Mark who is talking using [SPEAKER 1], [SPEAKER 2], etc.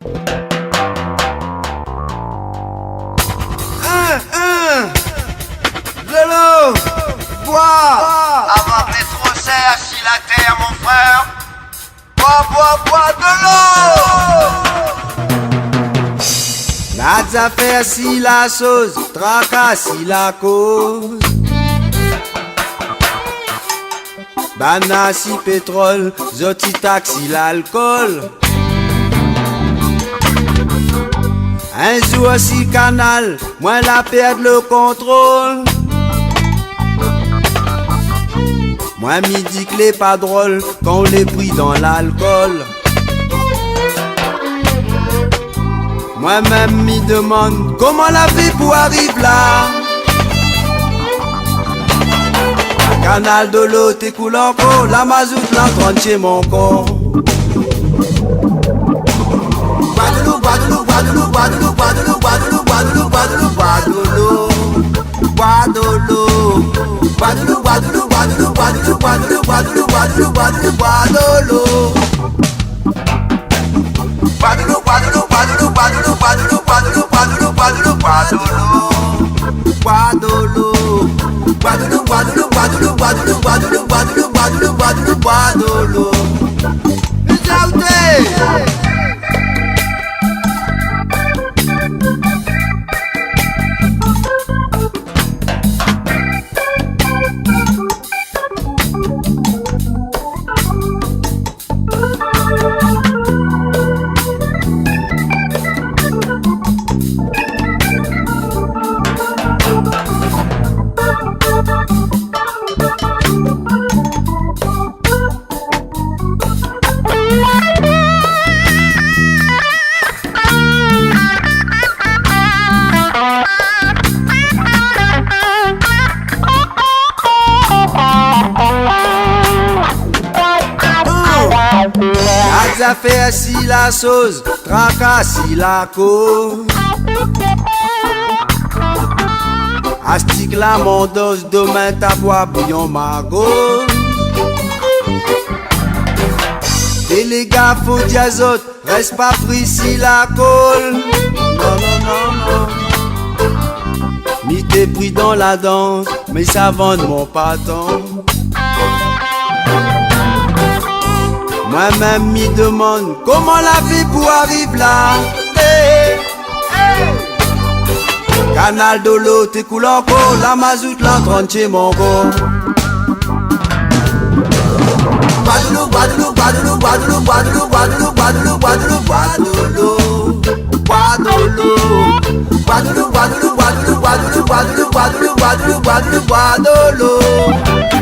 [SPEAKER 1] De l'eau, bois.
[SPEAKER 2] Avant que t'aies trop sèche la terre, mon frère. Bois de l'eau.
[SPEAKER 1] Nas affaires si la chose, tracas si la cause. Bana si pétrole, zoti taxi l'alcool. Un jour si canal, moi la perdre le contrôle. Moi mi dit que les pas drôle quand on les pris dans l'alcool. Moi-même m'y demande comment la vie pour arriver là. Le canal de l'eau t'écoule encore, la mazout l'entraîne chez mon corps. Guadeloupe, Guadeloupe, Guadeloupe, Guadeloupe, Guadeloupe, Guadeloupe, Guadeloupe, Guadeloupe, Guadeloupe, Guadeloupe, Guadeloupe, Guadeloupe, Guadeloupe, Guadeloupe, Guadeloupe, Guadeloupe, Guadeloupe, Guadeloupe, Guadeloupe, Guadeloupe. Guadeloupe, Guadeloupe, Guadeloupe, Guadeloupe, Guadeloupe, Guadeloupe, Guadeloupe, Guadeloupe, Guadeloupe, Guadeloupe, Guadeloupe, Guadeloupe, Guadeloupe, Guadeloupe, Guadeloupe, Guadeloupe, Guadeloupe, Guadeloupe, Guadeloupe. Nas affaires si la sauce, tracas si la cause. Astique la mondose, demain ta bois bouillon ma gauche. Et les gars faut diazote, reste pas pris si la colle. Non, non, non, non. Mi t'es pris dans la danse, mais ça vend mon paton. Moi-même m'y demande comment la vie pour arriver là. Hey, hey. Canal de l'eau t'écoule encore, la mazout l'entraîne chez mon corps. Guadeloupe, Guadeloupe, Guadeloupe, Guadeloupe, Guadeloupe, Guadeloupe, Guadeloupe, Guadeloupe, Guadeloupe, Guadeloupe, Guadeloupe, Guadeloupe, Guadeloupe, Guadeloupe, Guadeloupe, Guadeloupe, Guadeloupe, Guadeloupe, Guadeloupe, Guadeloupe.